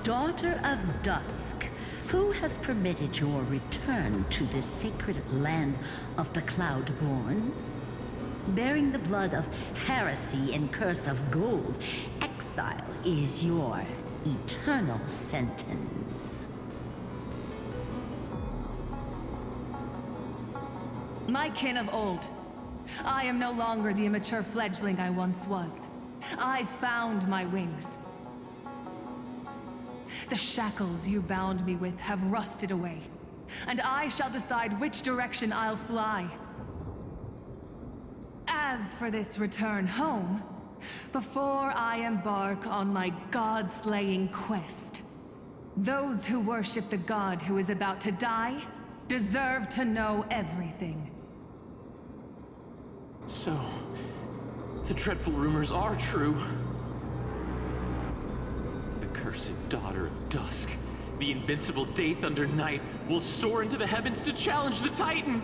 Daughter of Dusk, who has permitted your return to this sacred land of the Cloudborn? Bearing the blood of heresy and curse of gold, exile is your eternal sentence. My kin of old, I am no longer the immature fledgling I once was. I found my wings. The shackles you bound me with have rusted away, and I shall decide which direction I'll fly. As for this return home, before I embark on my god-slaying quest, those who worship the god who is about to die deserve to know everything. So, the dreadful rumors are true. The cursed daughter of Dusk, the invincible Day Thunder Knight, will soar into the heavens to challenge the Titan!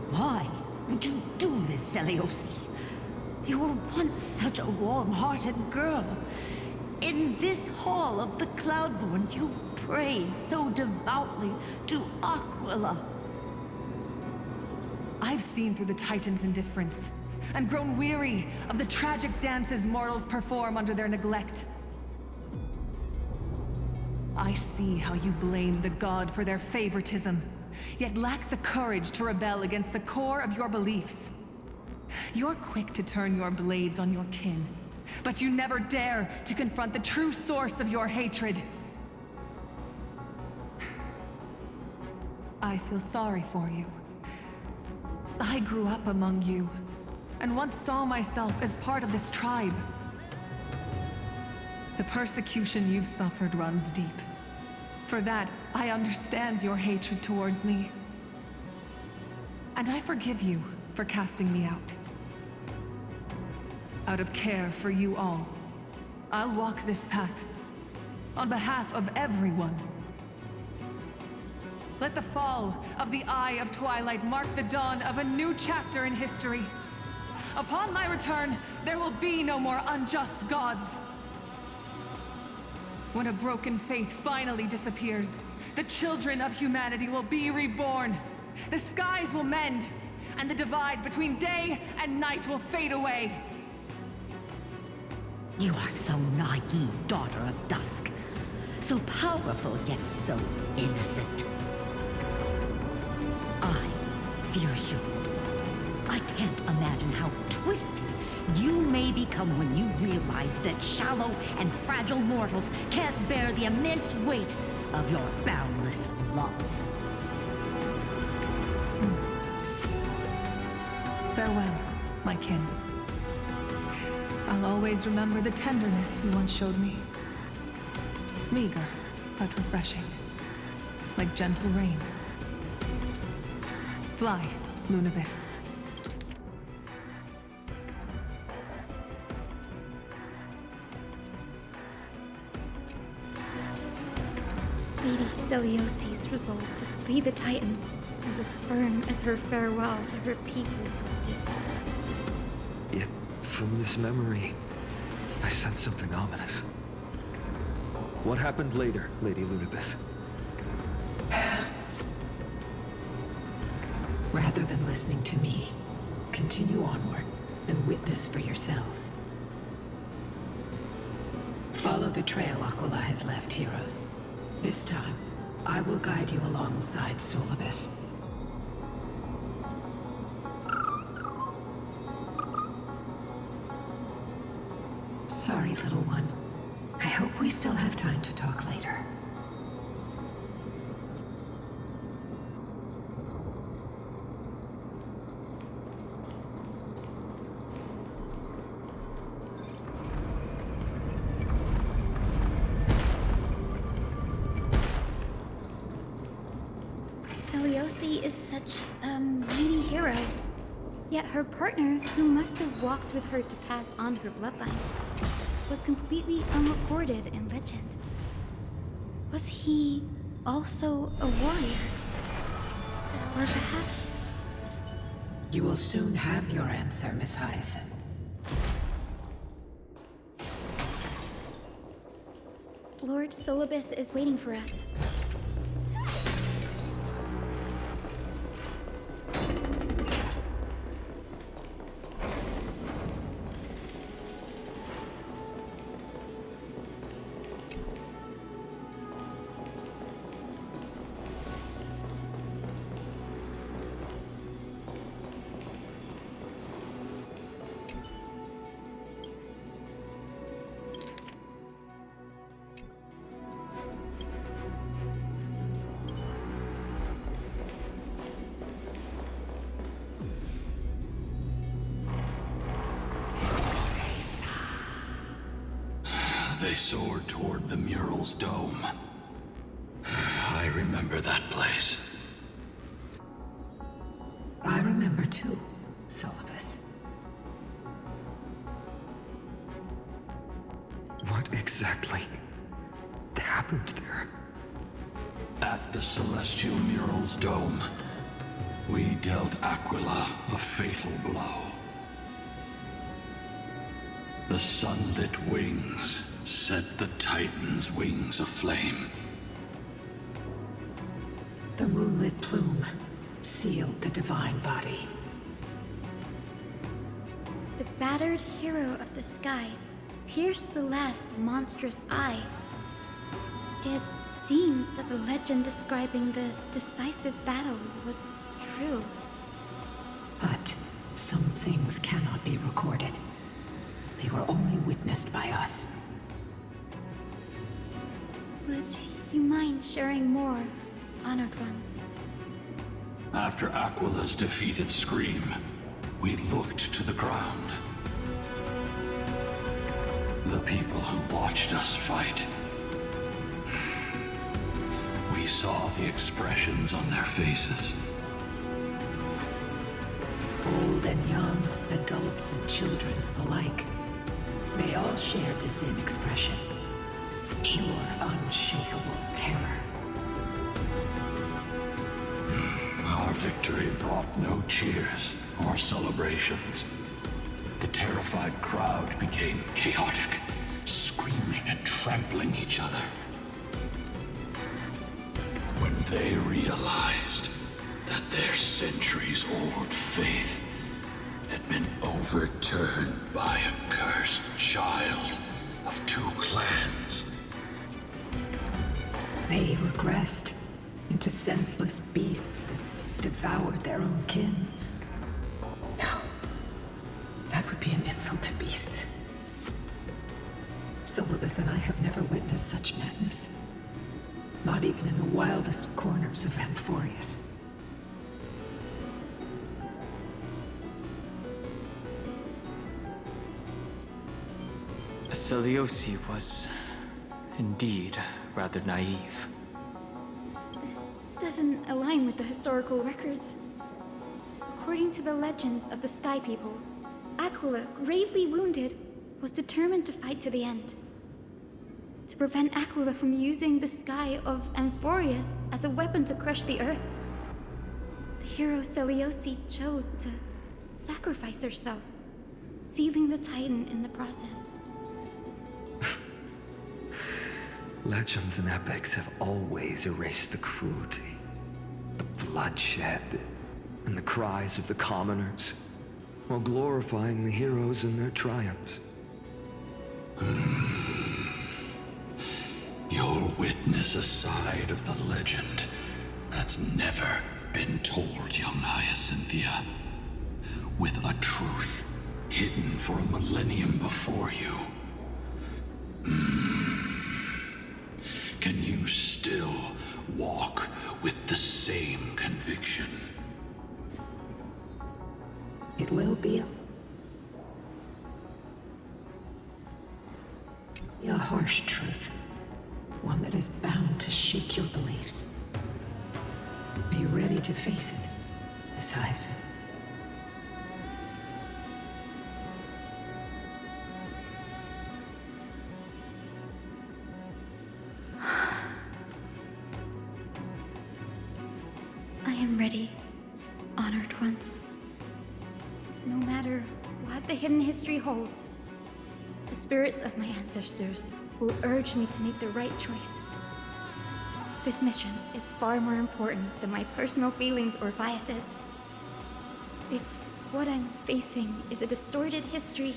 Why would you do this, Seliosi? You were once such a warm-hearted girl. In this hall of the Cloudborn, you prayed so devoutly to Aquila. I've seen through the Titan's indifference, and grown weary of the tragic dances mortals perform under their neglect. I see how you blame the god for their favoritism, yet lack the courage to rebel against the core of your beliefs. You're quick to turn your blades on your kin, but you never dare to confront the true source of your hatred. I feel sorry for you. I grew up among you, and once saw myself as part of this tribe. The persecution you've suffered runs deep. For that, I understand your hatred towards me. And I forgive you for casting me out. Out of care for you all, I'll walk this path, on behalf of everyone. Let the fall of the Eye of Twilight mark the dawn of a new chapter in history. Upon my return, there will be no more unjust gods. When a broken faith finally disappears, the children of humanity will be reborn. The skies will mend, and the divide between day and night will fade away. You are so naive, Daughter of Dusk. So powerful, yet so innocent. I fear you. I can't imagine how twisted you may become when you realize that shallow and fragile mortals can't bear the immense weight of your boundless love. Farewell, my kin. I'll always remember the tenderness you once showed me. Meager, but refreshing. Like gentle rain. Fly, Lunibus. Lady Celiosi's resolve to slay the Titan was as firm as her farewell to her people was dismal. Yet, from this memory, I sense something ominous. What happened later, Lady Lunibus? Rather than listening to me, continue onward and witness for yourselves. Follow the trail Aquila has left, heroes. This time, I will guide you alongside Solibus. Sorry, little one. I hope we still have time to talk later. Celiosi is such a mighty hero. Yet her partner, who must have walked with her to pass on her bloodline, was completely unrecorded in legend. Was he also a warrior? Or perhaps... You will soon have your answer, Miss Hyacinth. Lord Solibus is waiting for us. They soared toward the mural's dome. I remember that place. I remember too, Solibus. What exactly happened there? At the celestial mural's dome, we dealt Aquila a fatal blow. The sunlit wings set the Titan's wings aflame. The moonlit plume sealed the divine body. The battered hero of the sky pierced the last monstrous eye. It seems that the legend describing the decisive battle was true. But some things cannot be recorded. They were only witnessed by us. Would you mind sharing more, honored ones? After Aquila's defeated scream, we looked to the ground. The people who watched us fight. We saw the expressions on their faces. Old and young, adults and children alike. They all shared the same expression. Pure, unshakable terror. Our victory brought no cheers or celebrations. The terrified crowd became chaotic, screaming and trampling each other. When they realized that their centuries-old faith had been overturned by a cursed child of two clans. They regressed into senseless beasts that devoured their own kin. No, that would be an insult to beasts. Solibus and I have never witnessed such madness. Not even in the wildest corners of Amphorius. Seliosi was indeed rather naive. This doesn't align with the historical records. According to the legends of the Sky People, Aquila, gravely wounded, was determined to fight to the end. To prevent Aquila from using the sky of Amphorius as a weapon to crush the earth, the hero Seliosi chose to sacrifice herself, sealing the Titan in the process. Legends and epics have always erased the cruelty, the bloodshed, and the cries of the commoners, while glorifying the heroes and their triumphs. You'll witness a side of the legend that's never been told, young Hyacinthia. With a truth hidden for a millennium before you. Can you still walk with the same conviction? It will be a harsh truth. One that is bound to shake your beliefs. Are you ready to face it, Miss Hyacinth? I am ready, honored ones. No matter what the hidden history holds, the spirits of my ancestors will urge me to make the right choice. This mission is far more important than my personal feelings or biases. If what I'm facing is a distorted history,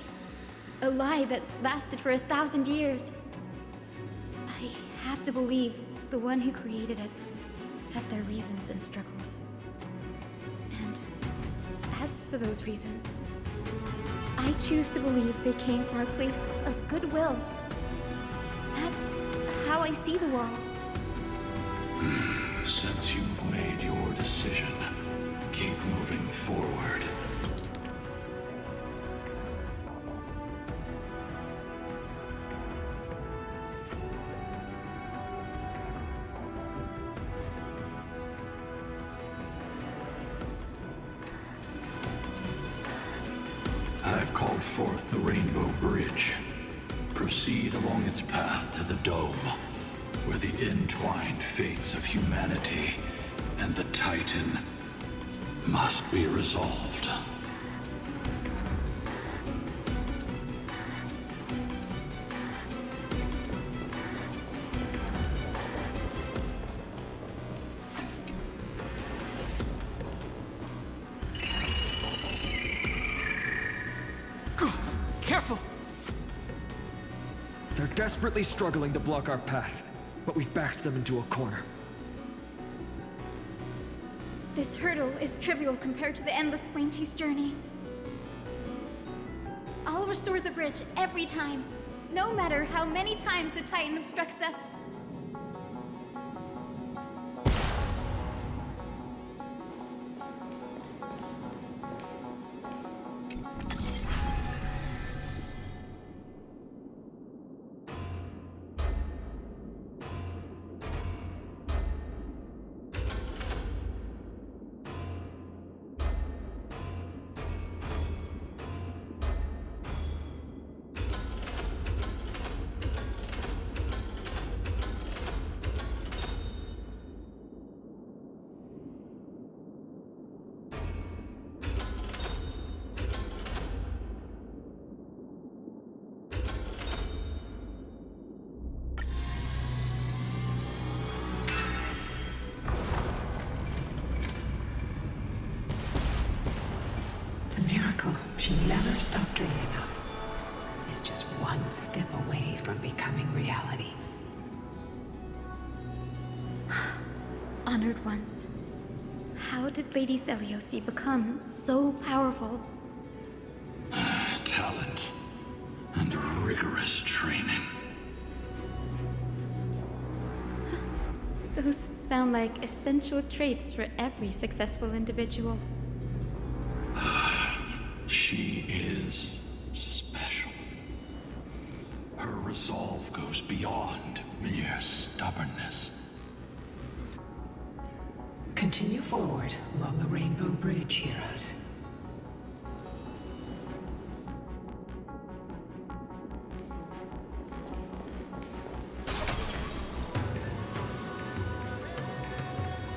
a lie that's lasted for 1,000 years, I have to believe the one who created it had their reasons and struggles. And as for those reasons, I choose to believe they came from a place of goodwill. That's how I see the world. Since you've made your decision, keep moving forward. I've called forth the Rainbow Bridge. Proceed along its path to the Dome, where the entwined fates of humanity and the Titan must be resolved. Careful! They're desperately struggling to block our path, but we've backed them into a corner. This hurdle is trivial compared to the endless Flame Chase journey. I'll restore the bridge every time, no matter how many times the Titan obstructs us. She never stopped dreaming of is just one step away from becoming reality. Honored ones, how did Lady Zeliosi become so powerful? Talent and rigorous training. Those sound like essential traits for every successful individual. She is special. Her resolve goes beyond mere stubbornness. Continue forward along the Rainbow Bridge, heroes.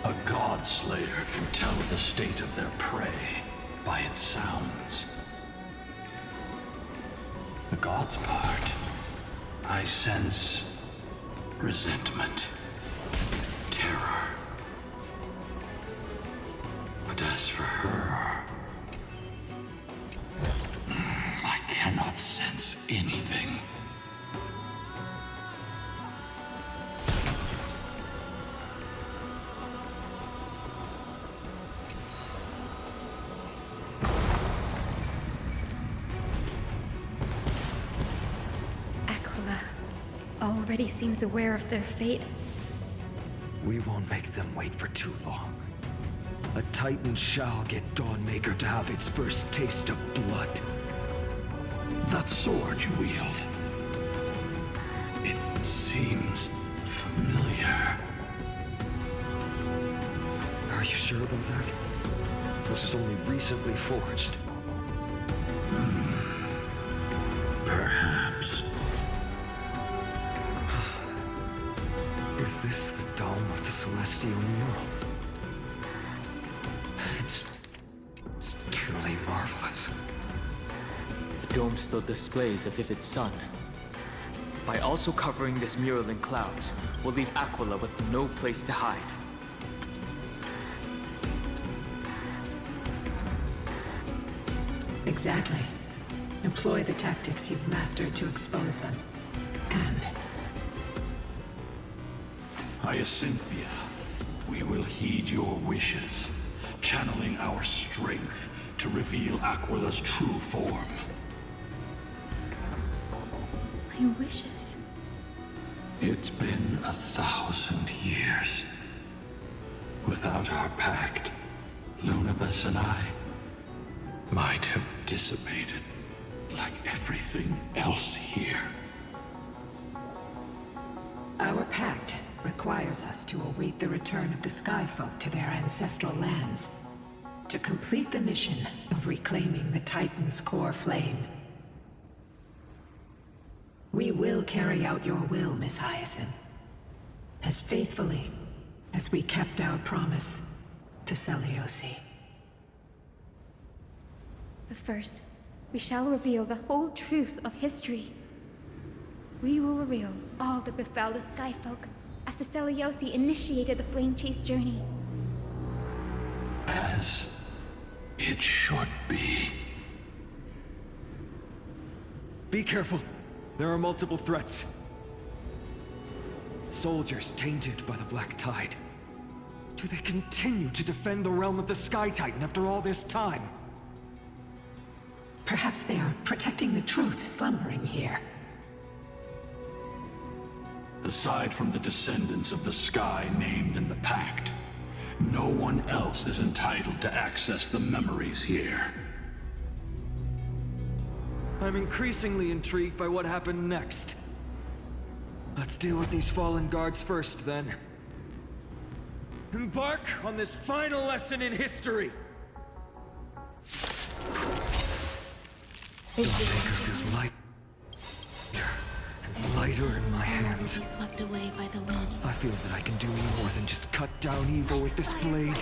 A god slayer can tell the state of their prey by its sounds. The god's part, I sense resentment, terror. But as for her, I cannot sense anything. Already seems aware of their fate. We won't make them wait for too long. A Titan shall get Dawnmaker to have its first taste of blood. That sword you wield, it seems familiar. Are you sure about that? This is only recently forged. Perhaps. Is this the dome of the Celestial Mural? It's truly marvelous. The dome still displays a vivid sun. By also covering this mural in clouds, we'll leave Aquila with no place to hide. Exactly. Employ the tactics you've mastered to expose them. And Hyacinthia, we will heed your wishes, channeling our strength to reveal Aquila's true form. My wishes. It's been 1,000 years. Without our pact, Lunabus and I might have dissipated like everything else here. our pact requires us to await the return of the Skyfolk to their ancestral lands, to complete the mission of reclaiming the Titan's core flame. We will carry out your will, Miss Hyacinth, as faithfully as we kept our promise to Seliosi. But first, we shall reveal the whole truth of history. We will reveal all that befell the Skyfolk after Seliosi initiated the Flame Chase journey. As it should be. Be careful. There are multiple threats. Soldiers tainted by the Black Tide. Do they continue to defend the realm of the Sky Titan after all this time? Perhaps they are protecting the truth slumbering here. Aside from the descendants of the sky named in the pact, no one else is entitled to access the memories here. I'm increasingly intrigued by what happened next. Let's deal with these fallen guards first, then. Embark on this final lesson in history! The Maker feels lighter and lighter in my hands. Be swept away by the wind. I feel that I can do more than just cut down evil with this blade.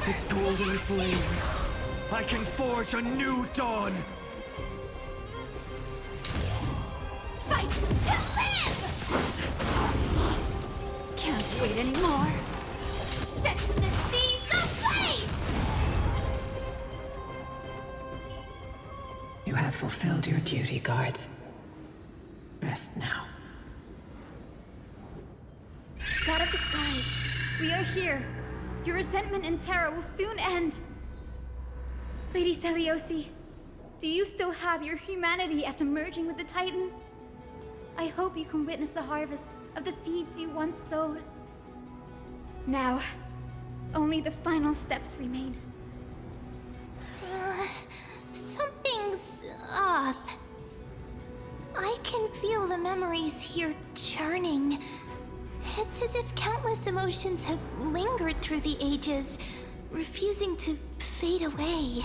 With golden flames, I can forge a new dawn! Fight to live! Can't wait anymore. Set the seas ablaze! You have fulfilled your duty, guards. Rest now. God of the Sky, we are here. Your resentment and terror will soon end. Lady Seliosi, do you still have your humanity after merging with the Titan? I hope you can witness the harvest of the seeds you once sowed. Now, only the final steps remain. Something's off. I can feel the memories here churning. It's as if countless emotions have lingered through the ages, refusing to fade away.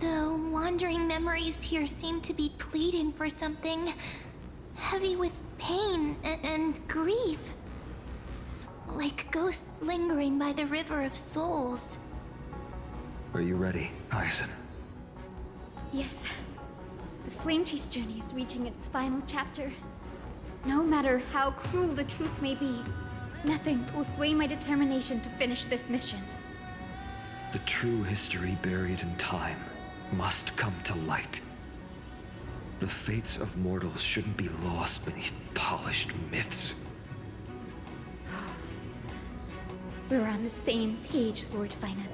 The wandering memories here seem to be pleading for something, heavy with pain and grief. Like ghosts lingering by the river of souls. Are you ready, Hyacinth? Yes. The Flame Chase journey is reaching its final chapter. No matter how cruel the truth may be, nothing will sway my determination to finish this mission. The true history buried in time must come to light. The fates of mortals shouldn't be lost beneath polished myths. We're on the same page, Lord Finan.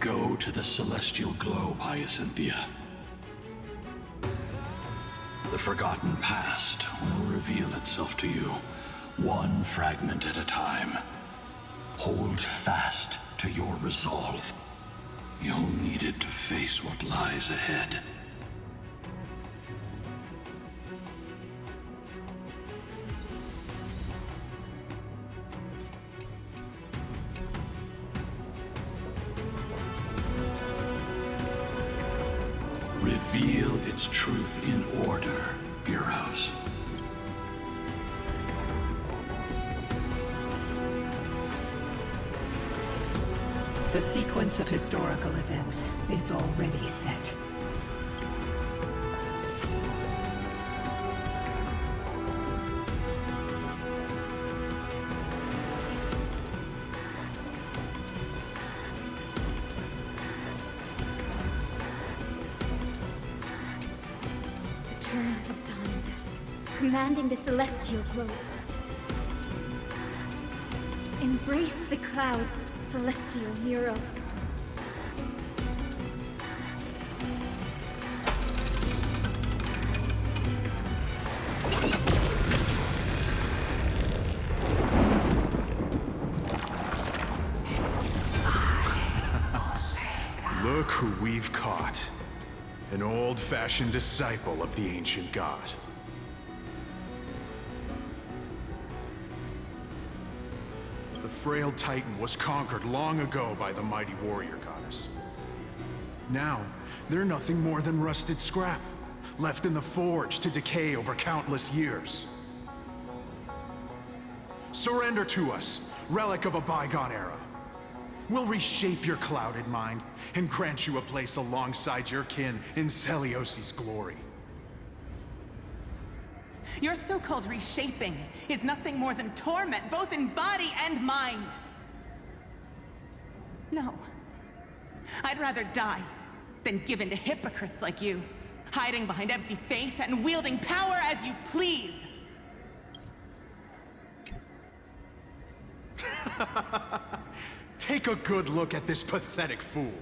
Go to the celestial globe, Hyacinthia. The forgotten past will reveal itself to you, one fragment at a time. Hold fast to your resolve. You'll need it to face what lies ahead. Reveal its truth in order, heroes. The sequence of historical events is already set. commanding the celestial globe. Embrace the clouds, celestial hero. Look who we've caught. An old-fashioned disciple of the ancient god. The frail Titan was conquered long ago by the mighty warrior goddess. Now, they're nothing more than rusted scrap, left in the forge to decay over countless years. Surrender to us, relic of a bygone era. We'll reshape your clouded mind and grant you a place alongside your kin in Celiosi's glory. Your so-called reshaping is nothing more than torment, both in body and mind. No. I'd rather die than give in to hypocrites like you, hiding behind empty faith and wielding power as you please. Take a good look at this pathetic fool.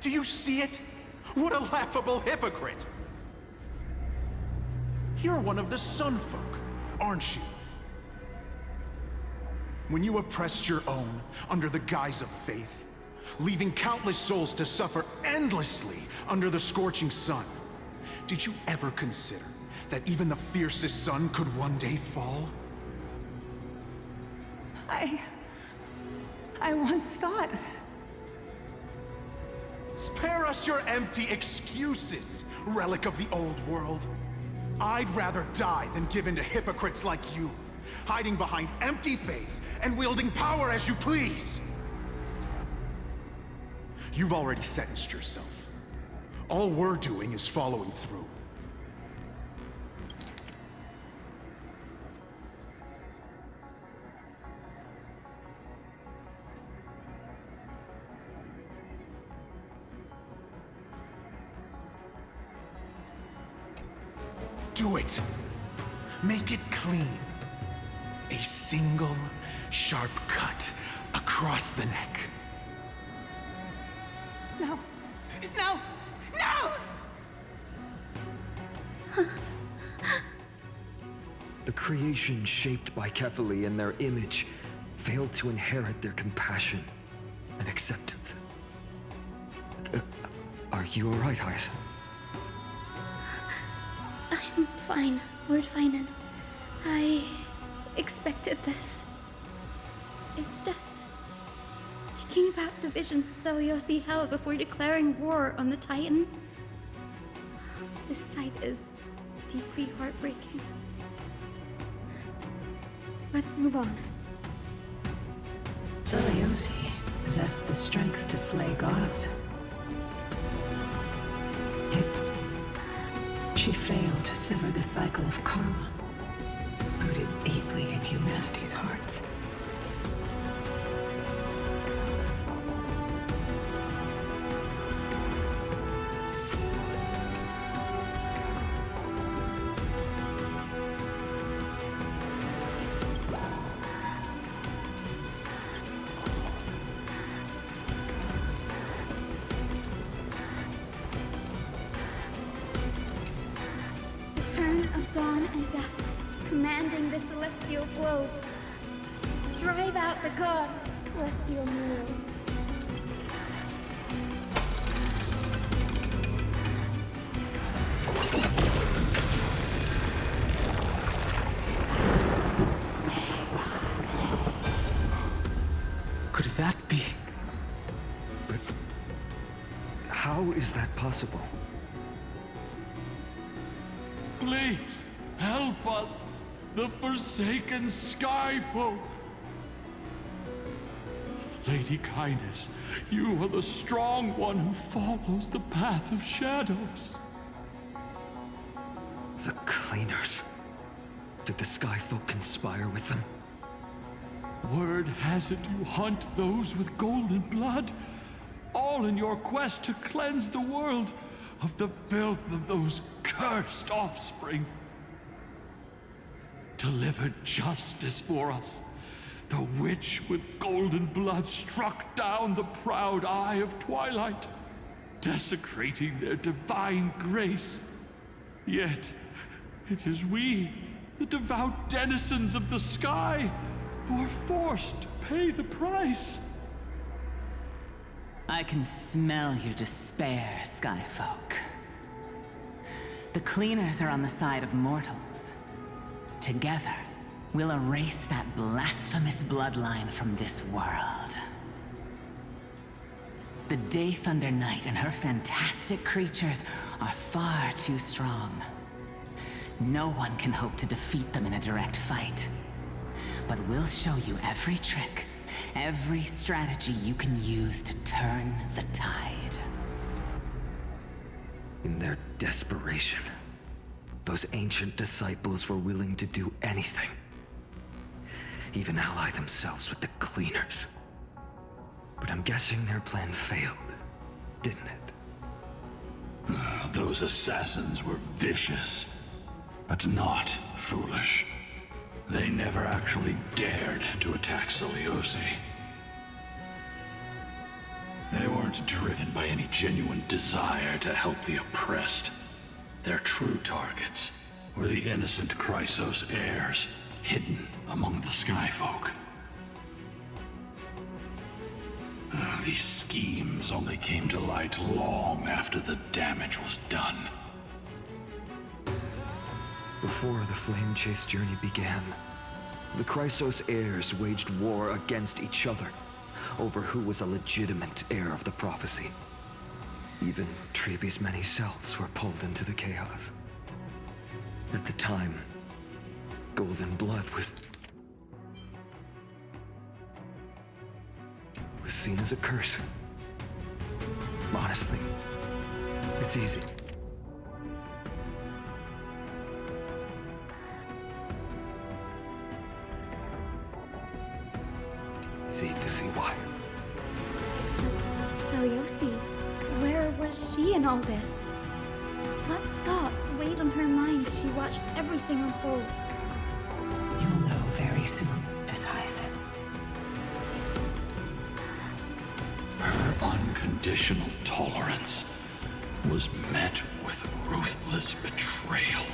Do you see it? What a laughable hypocrite! You're one of the Sun Folk, aren't you? When you oppressed your own under the guise of faith, leaving countless souls to suffer endlessly under the scorching sun, did you ever consider that even the fiercest sun could one day fall? I once thought... Spare us your empty excuses, relic of the old world. I'd rather die than give in to hypocrites like you, hiding behind empty faith and wielding power as you please. You've already sentenced yourself. All we're doing is following through. Do it. Make it clean. A single, sharp cut across the neck. No! No! No! The creation shaped by Kefali in their image failed to inherit their compassion and acceptance. Are you alright, Hyacinth? I'm fine, Lord Finan. I expected this. It's just thinking about the vision Celiosi held before declaring war on the Titan. This sight is deeply heartbreaking. Let's move on. Celiosi possessed the strength to slay gods. Yet, she failed to sever the cycle of karma, rooted deeply in humanity's hearts. Of dawn and dusk, commanding the celestial globe. Drive out the gods, celestial Muro. Could that be? But how is that possible? Please, help us, the forsaken Skyfolk. Lady Kindness, you are the strong one who follows the path of shadows. The Cleaners. Did the Skyfolk conspire with them? Word has it you hunt those with golden blood, all in your quest to cleanse the world of the filth of those cursed offspring. delivered justice for us. The witch with golden blood struck down the proud eye of twilight, desecrating their divine grace. Yet, it is we, the devout denizens of the sky, who are forced to pay the price. I can smell your despair, Skyfolk. The cleaners are on the side of mortals. Together, we'll erase that blasphemous bloodline from this world. The Day Thunder Knight and her fantastic creatures are far too strong. No one can hope to defeat them in a direct fight. But we'll show you every trick, every strategy you can use to turn the tide. In their desperation, those ancient disciples were willing to do anything. Even ally themselves with the cleaners. But I'm guessing their plan failed, didn't it? Those assassins were vicious, but not foolish. They never actually dared to attack Seliosi. They weren't driven by any genuine desire to help the oppressed. Their true targets were the innocent Chrysos heirs, hidden among the Skyfolk. These schemes only came to light long after the damage was done. Before the Flame Chase journey began, the Chrysos heirs waged war against each other over who was a legitimate heir of the prophecy. Even Trebi's many selves were pulled into the chaos. At the time, golden blood was seen as a curse. Honestly, it's easy. Easy to see why. Seliosi, where was she in all this? What thoughts weighed on her mind as she watched everything unfold? You'll know very soon, Miss Hyacinth. Her unconditional tolerance was met with ruthless betrayal.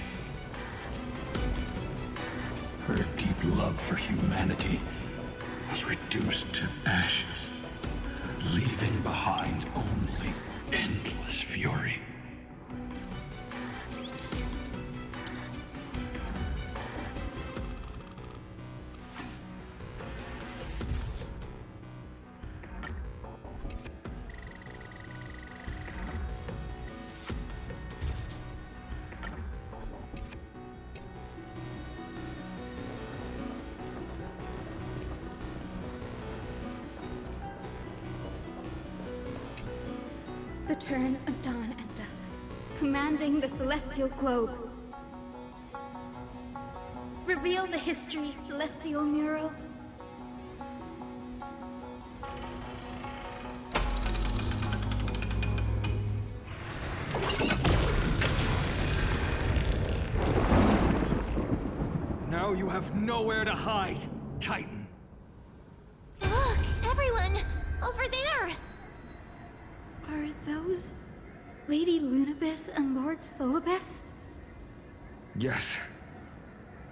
Her deep love for humanity was reduced to ashes, leaving behind only endless fury. The turn of dawn and dusk, commanding the celestial globe. Reveal the history, celestial mural. Now you have nowhere to hide, Titan. Look, everyone! Over there! Are those Lady Lunabis and Lord Solibus? Yes.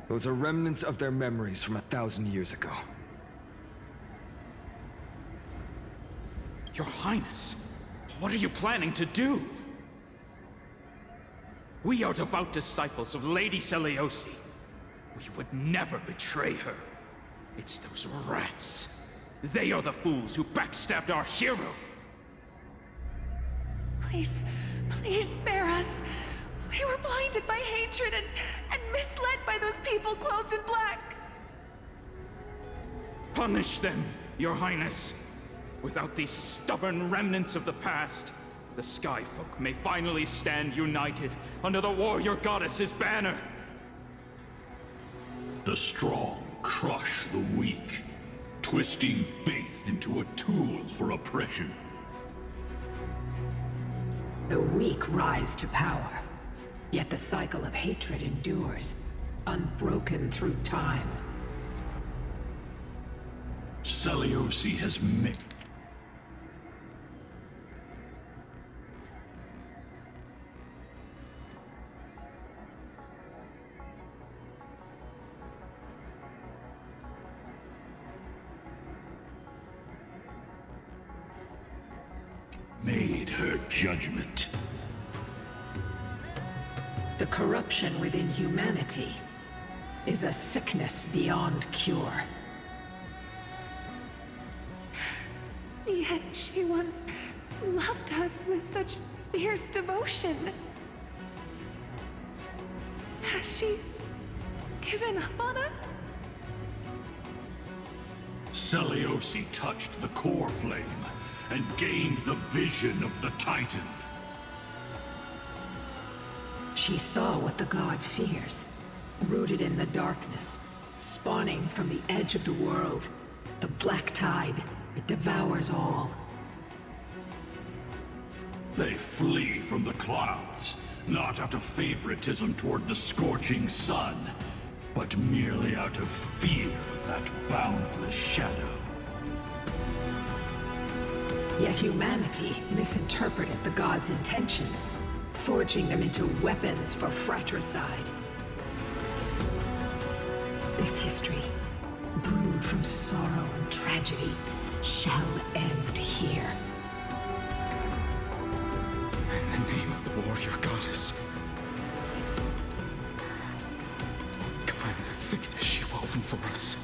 Those are remnants of their memories from 1,000 years ago. Your Highness, what are you planning to do? We are devout disciples of Lady Seliosi. We would never betray her. It's those rats. They are the fools who backstabbed our hero. Please, please spare us. We were blinded by hatred and misled by those people clothed in black. Punish them, Your Highness. Without these stubborn remnants of the past, the Skyfolk may finally stand united under the warrior goddess's banner. The strong crush the weak, twisting faith into a tool for oppression. The weak rise to power, yet the cycle of hatred endures. unbroken through time. Seliosi has made her judgment. The corruption within humanity is a sickness beyond cure. Yet she once loved us with such fierce devotion. Has she given up on us? Seliosi touched the core flame and gained the vision of the Titan. She saw what the god fears, rooted in the darkness, spawning from the edge of the world. The black tide, it devours all. They flee from the clouds, not out of favoritism toward the scorching sun, but merely out of fear of that boundless shadow. Yet humanity misinterpreted the god's intentions, forging them into weapons for fratricide. This history, brewed from sorrow and tragedy, shall end here. In the name of the warrior goddess. What kind of fate has she woven for us?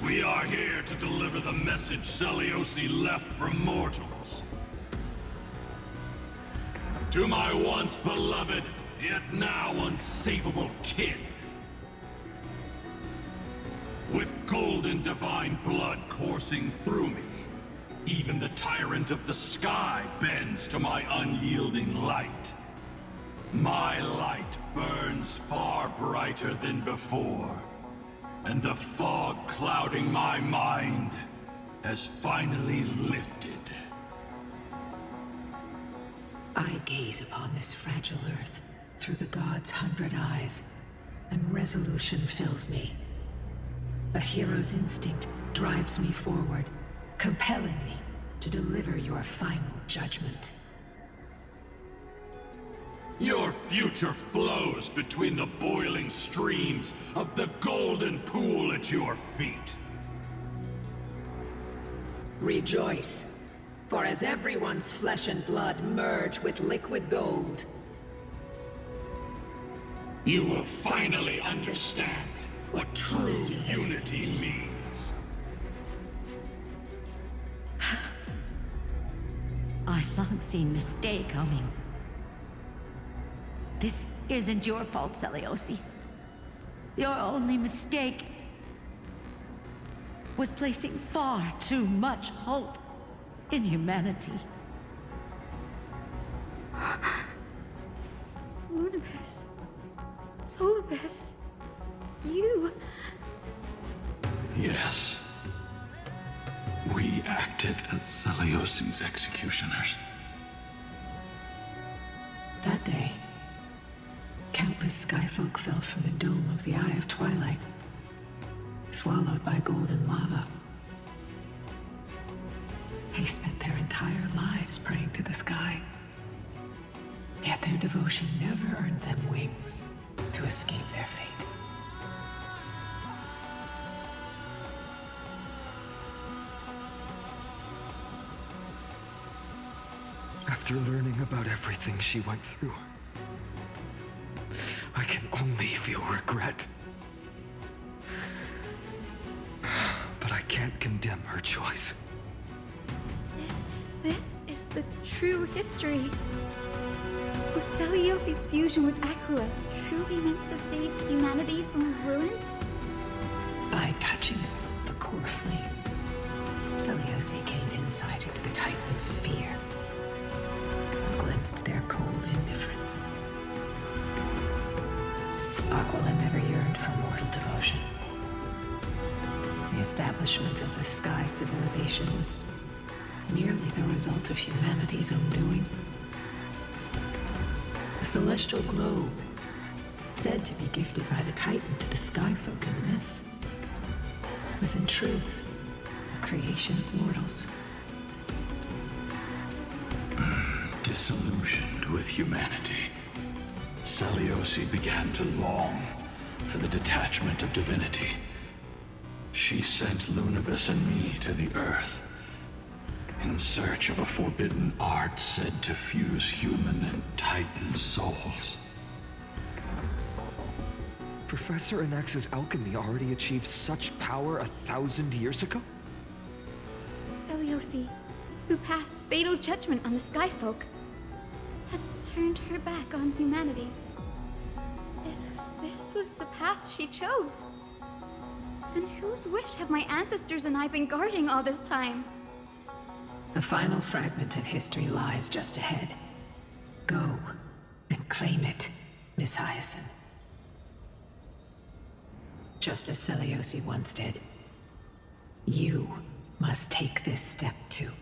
We are here to deliver the message Seliosi left for mortals. To my once beloved, yet now unsavable kin. With golden divine blood coursing through me, even the tyrant of the sky bends to my unyielding light. My light burns far brighter than before. And the fog clouding my mind has finally lifted. I gaze upon this fragile earth through the god's 100 eyes, and resolution fills me. A hero's instinct drives me forward, compelling me to deliver your final judgment. Your future flows between the boiling streams of the golden pool at your feet. Rejoice, for as everyone's flesh and blood merge with liquid gold, you will finally understand what true unity means. I thought seen mistake coming. This isn't your fault, Seliosi. Your only mistake was placing far too much hope in humanity. Lunabes. Solibes. You. Yes. We acted as Seliosi's executioners. that day, countless skyfolk fell from the dome of the Eye of Twilight, swallowed by golden lava. They spent their entire lives praying to the sky. Yet their devotion never earned them wings to escape their fate. After learning about everything she went through, I can only feel regret. But I can't condemn her choice. This is the true history. Was Seliosi's fusion with Aquila truly meant to save humanity from ruin? By touching the core flame, Seliosi gained insight into the Titans' fear, glimpsed their cold indifference. Aquila never yearned for mortal devotion. The establishment of the Sky Civilization was merely the result of humanity's own doing. The celestial globe, said to be gifted by the Titan to the Skyfolk in the myths, was in truth a creation of mortals. Disillusioned with humanity, Seliosi began to long for the detachment of divinity. She sent Lunabus and me to the Earth in search of a forbidden art said to fuse human and Titan souls. Professor Anax's alchemy already achieved such power 1,000 years ago? Seliosi, who passed fatal judgment on the Skyfolk, had turned her back on humanity. If this was the path she chose, then whose wish have my ancestors and I been guarding all this time? The final fragment of history lies just ahead. Go and claim it, Miss Hyacinth. Just as Seliosi once did, you must take this step too.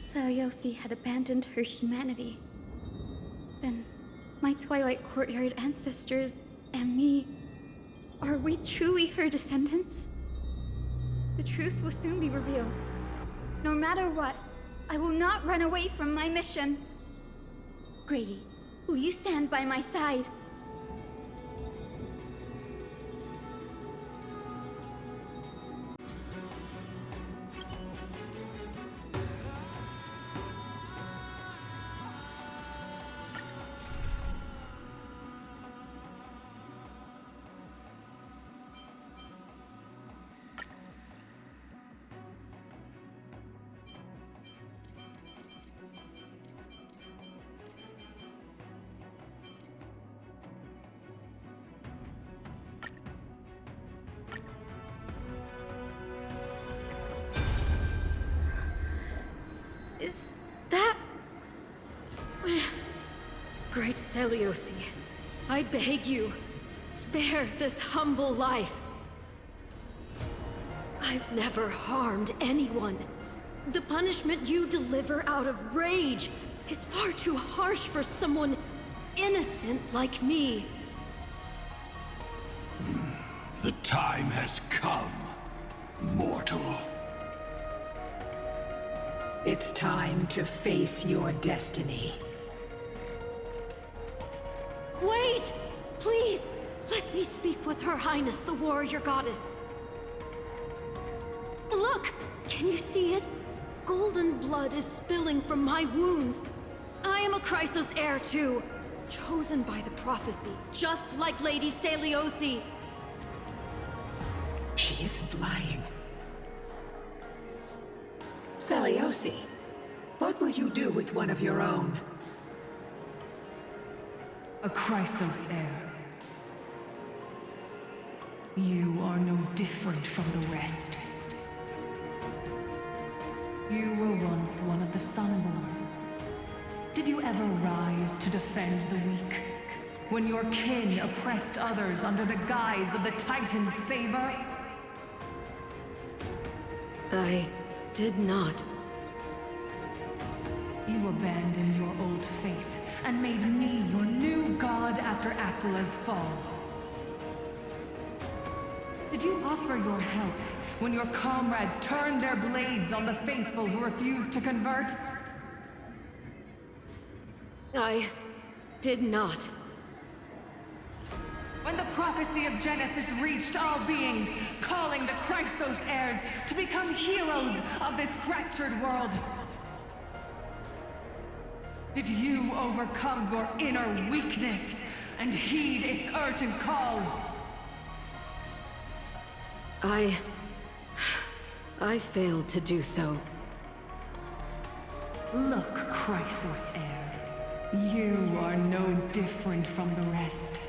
Seliosi had abandoned her humanity. Then, my Twilight Courtyard ancestors and me, are we truly her descendants? The truth will soon be revealed. No matter what, I will not run away from my mission. Grady, will you stand by my side? Is that... Great Seliosi, I beg you, spare this humble life. I've never harmed anyone. The punishment you deliver out of rage is far too harsh for someone innocent like me. The time has come, mortal. It's time to face your destiny. Wait! Please! Let me speak with Her Highness, the Warrior Goddess. Look! Can you see it? Golden blood is spilling from my wounds. I am a Chrysos heir too, chosen by the prophecy, just like Lady Seliosi. She isn't lying. Seliosi, what will you do with one of your own? A Chrysos heir. You are no different from the rest. You were once one of the Sunborn. Did you ever rise to defend the weak? When your kin oppressed others under the guise of the Titan's favor? I did not. You abandoned your old faith and made me your new god after Aquila's fall. Did you offer your help when your comrades turned their blades on the faithful who refused to convert? I did not. When the prophecy of Genesis reached all beings, calling the Chrysos heirs to become heroes of this fractured world, did you overcome your inner weakness and heed its urgent call? I failed to do so. Look, Chrysos heir. You are no different from the rest.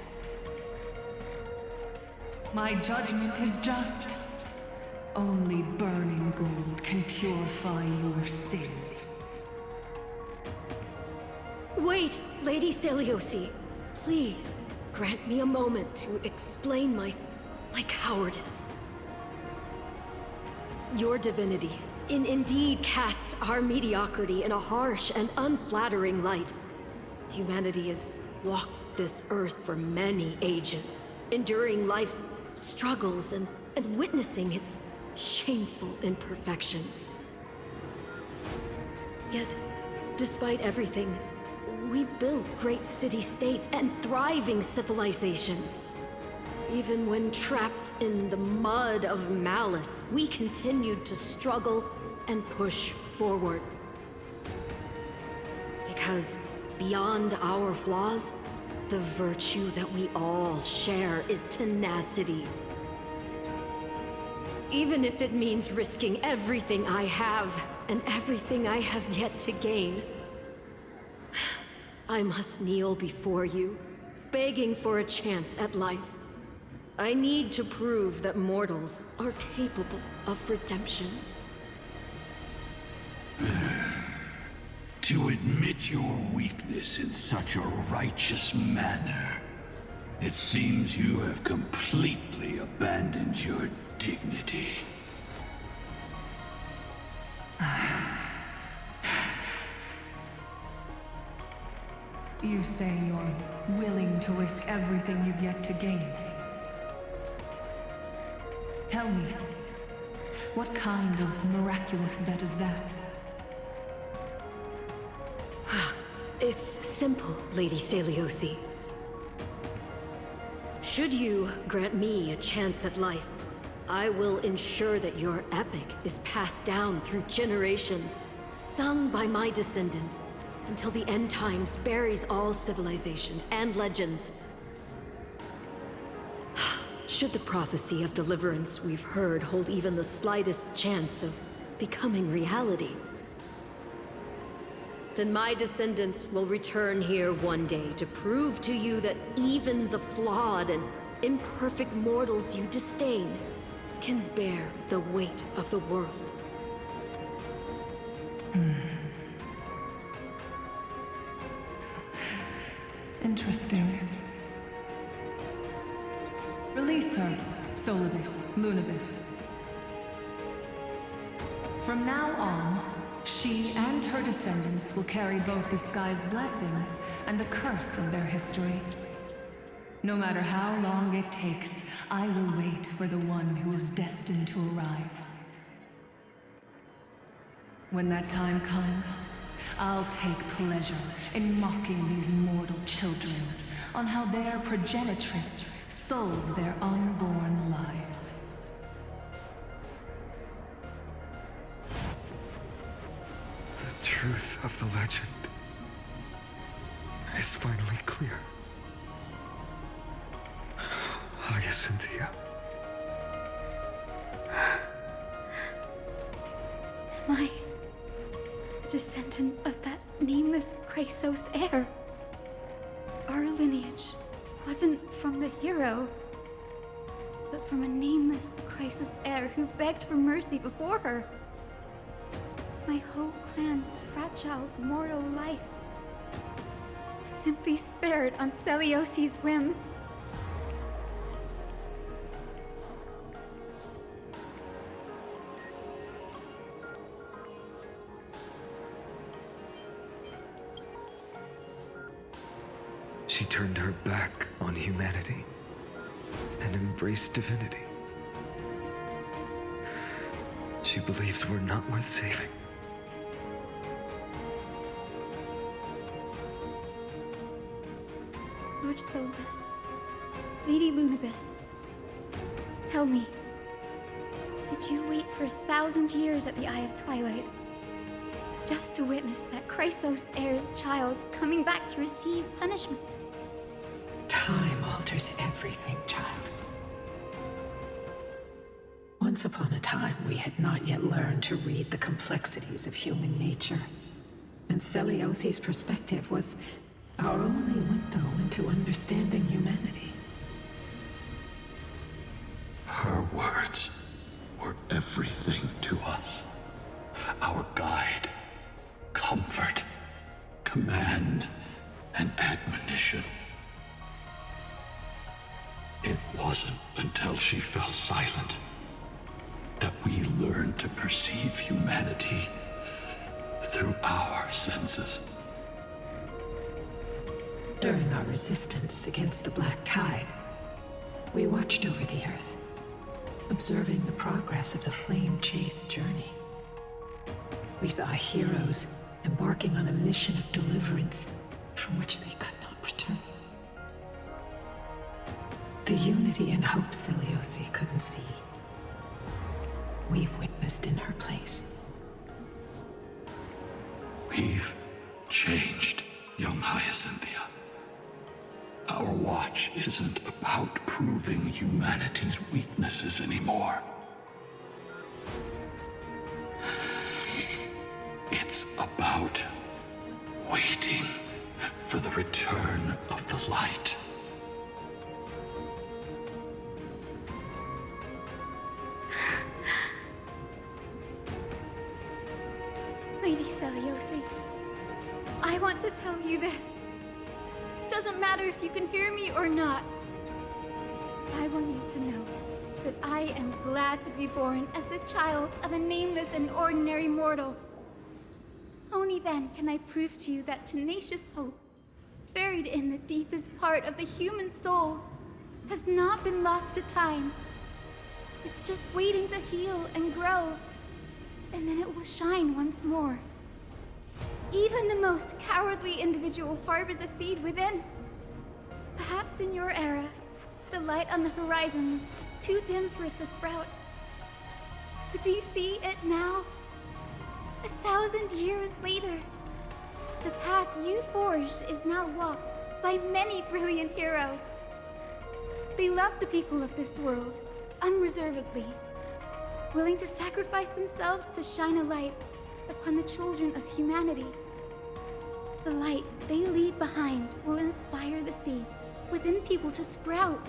My judgment is just. Only burning gold can purify your sins. Wait, Lady Seliosi. Please, grant me a moment to explain my cowardice. Your divinity indeed casts our mediocrity in a harsh and unflattering light. Humanity has walked this earth for many ages, enduring life's struggles and witnessing its shameful imperfections. Yet, despite everything, we built great city-states and thriving civilizations. Even when trapped in the mud of malice, we continued to struggle and push forward. Because beyond our flaws, the virtue that we all share is tenacity. Even if it means risking everything I have and everything I have yet to gain. I must kneel before you, begging for a chance at life. I need to prove that mortals are capable of redemption. To admit your weakness in such a righteous manner, it seems you have completely abandoned your dignity. You say you're willing to risk everything you've yet to gain. Tell me, what kind of miraculous bet is that? It's simple, Lady Seliosi. Should you grant me a chance at life, I will ensure that your epic is passed down through generations, sung by my descendants, until the end times buries all civilizations and legends. Should the prophecy of deliverance we've heard hold even the slightest chance of becoming reality, then my descendants will return here one day to prove to you that even the flawed and imperfect mortals you disdain can bear the weight of the world. Interesting. Release her, Solibus, Lunibus. From now on, she and her descendants will carry both the sky's blessing and the curse of their history. No matter how long it takes, I will wait for the one who is destined to arrive. When that time comes, I'll take pleasure in mocking these mortal children on how their progenitress sold their unborn lives. The truth of the legend is finally clear. Hyacinthia. Am I the descendant of that nameless Chrysos heir? Our lineage wasn't from the hero, but from a nameless Chrysos heir who begged for mercy before her. My whole clan's fragile mortal life was simply spared on Seliosi's whim. She turned her back on humanity and embraced divinity. She believes we're not worth saving. Lord Solibus, Lady Lunibus, tell me, did you wait for 1,000 years at the Eye of Twilight just to witness that Chrysos heir's child coming back to receive punishment? Time alters everything, child. Once upon a time, we had not yet learned to read the complexities of human nature. And Seliosi's perspective was Our only window into understanding humanity. Her words were everything to us. Our guide, comfort, command, and admonition. It wasn't until she fell silent that we learned to perceive humanity through our senses. During our resistance against the Black Tide, we watched over the Earth, observing the progress of the Flame Chase journey. We saw heroes embarking on a mission of deliverance from which they could not return. The unity and hope Seliosi couldn't see, we've witnessed in her place. We've changed, young Hyacinthia. Our watch isn't about proving humanity's weaknesses anymore. It's about waiting for the return of the light. Lady Seliosi, I want to tell you this. Doesn't matter if you can hear me or not. I want you to know that I am glad to be born as the child of a nameless and ordinary mortal. Only then can I prove to you that tenacious hope, buried in the deepest part of the human soul, has not been lost to time. It's just waiting to heal and grow, and then it will shine once more. Even the most cowardly individual harbors a seed within. Perhaps in your era, the light on the horizon was too dim for it to sprout. But do you see it now? 1,000 years later, the path you forged is now walked by many brilliant heroes. They love the people of this world, unreservedly, willing to sacrifice themselves to shine a light upon the children of humanity. The light they leave behind will inspire the seeds within people to sprout,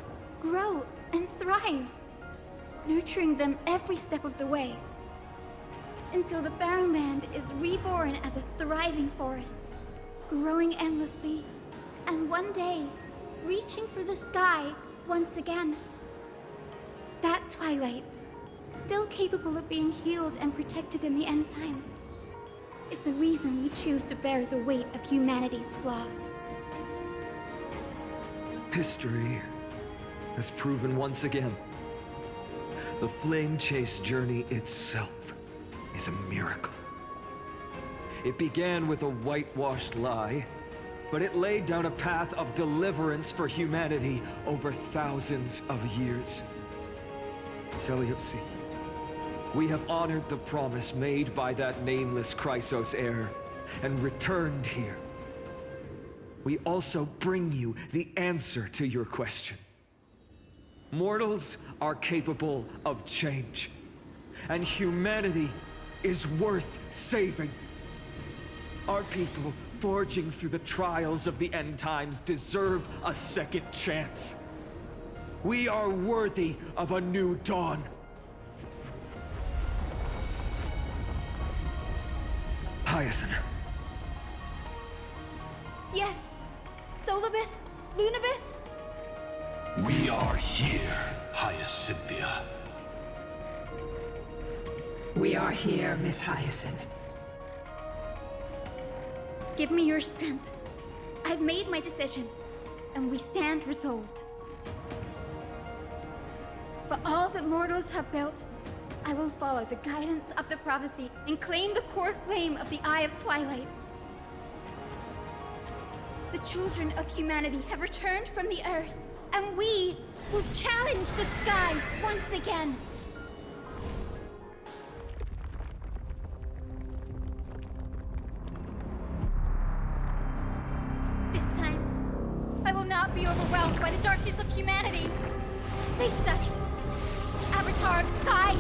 grow, and thrive, nurturing them every step of the way, until the barren land is reborn as a thriving forest, growing endlessly, and one day, reaching for the sky once again. That twilight, still capable of being healed and protected in the end times, is the reason we choose to bear the weight of humanity's flaws. History has proven once again, the Flame Chase journey itself is a miracle. It began with a whitewashed lie, but it laid down a path of deliverance for humanity over thousands of years. Seliosi, we have honored the promise made by that nameless Chrysos heir and returned here. We also bring you the answer to your question. Mortals are capable of change, and humanity is worth saving. Our people, forging through the trials of the end times, deserve a second chance. We are worthy of a new dawn. Hyacinth. Yes, Solibus, Lunibus. We are here, Hyacinthia. We are here, Miss Hyacinth. Give me your strength. I've made my decision, and we stand resolved. For all that mortals have built, I will follow the guidance of the prophecy and claim the core flame of the Eye of Twilight. The children of humanity have returned from the earth, and we will challenge the skies once again. This time, I will not be overwhelmed by the darkness of humanity. Face us, Avatar of Sky!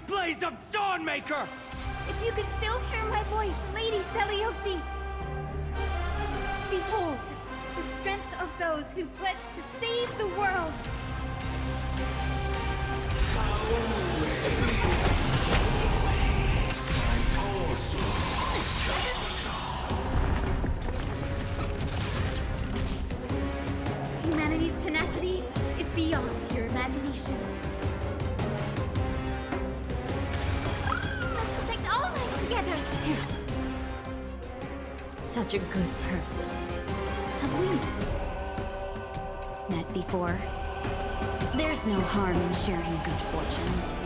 blaze of Dawnmaker! If you could still hear my voice, Lady Seliosi! Behold, the strength of those who pledge to save the world! Humanity's tenacity is beyond your imagination. Let's protect all life together! Here's such a good person. Have we met before? There's no harm in sharing good fortunes.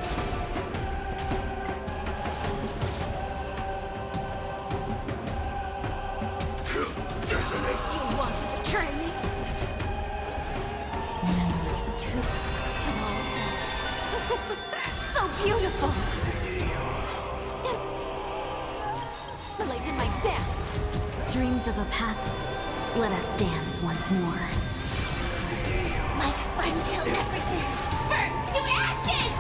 You want to betray me? Memories too. All done. So beautiful! Relate in my dance. Dreams of a path. Let us dance once more. Like fun till everything burns to ashes!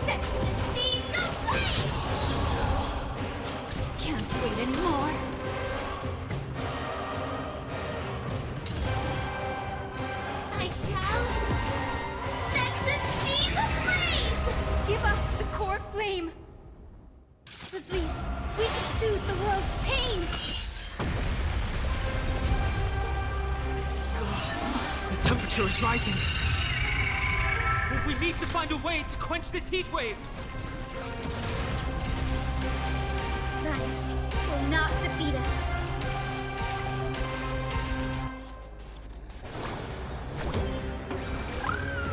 Set the seas ablaze! Can't wait anymore. I shall set the seas ablaze! Give us the core flame. At least we can soothe the world's pain. The temperature is rising. We need to find a way to quench this heat wave. Rise will not defeat us.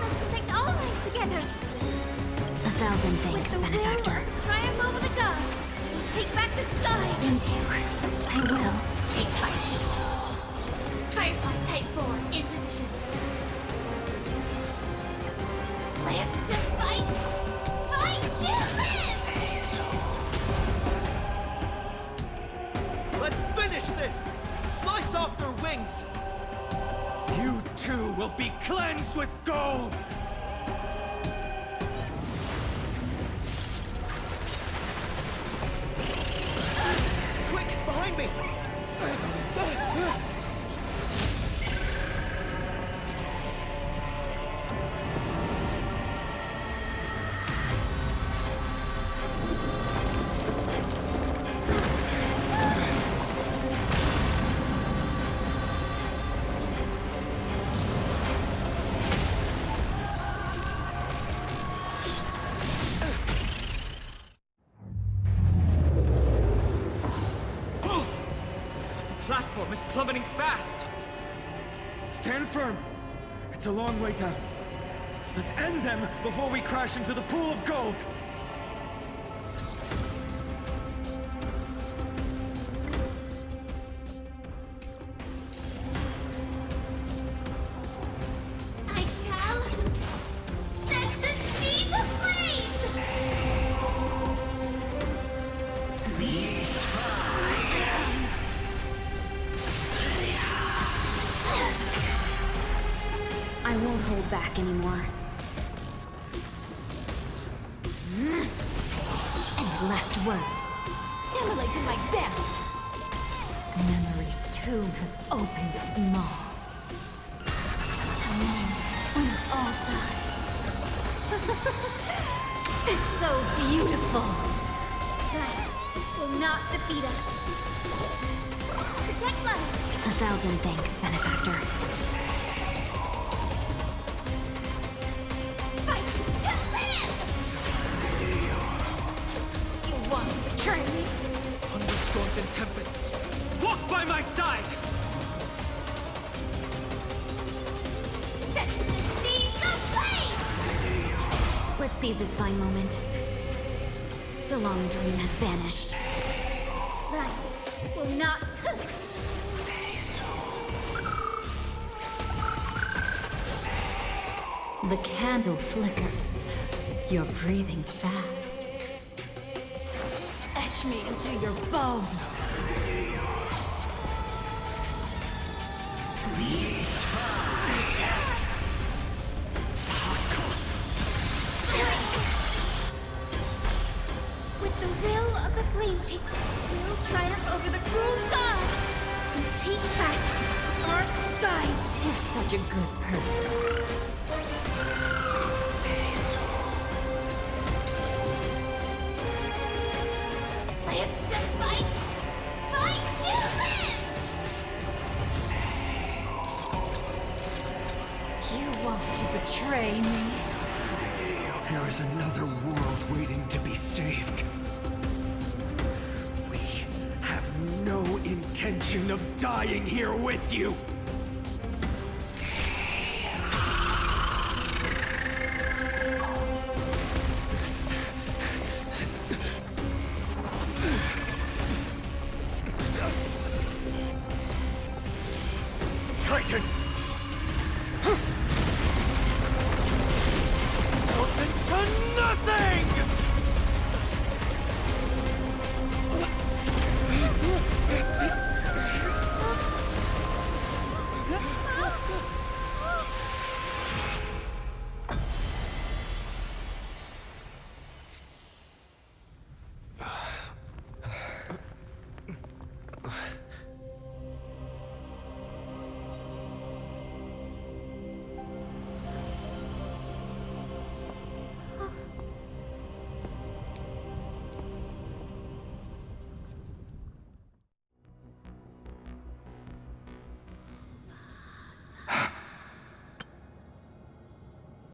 Let's protect all life together. 1,000 thanks, With the benefactor. will of triumph over the gods. Take back the sky. Thank you. I will. It's fighting. Firefly Type 4 in position. Live to fight. Fight to live. Let's finish this! Slice off their wings! You too will be cleansed with gold! Quick, behind me! Platform is plummeting fast! Stand firm! It's a long way down. Let's end them before we crash into the pool of gold! I shall set the seas ablaze. I won't hold back anymore. Any last words? Immolate in my depths. Memory's tomb has opened its maw. The moment when it all dies. It's so beautiful. Rise will not defeat us. Protect life. 1,000 thanks, benefactor. Fight to live. You want to betray me? Thunderstorms and tempests, walk by my side! Set the seas ablaze. Let's seize this fine moment. The long dream has vanished. Rise will not. The candle flickers. You're breathing fast. Etch me into your bones. dark skies! You're such a good person. Live to fight! Fight to live! You want to betray me? There is another world waiting to be saved. We have no intention of dying here with you. Titan! Out into nothing!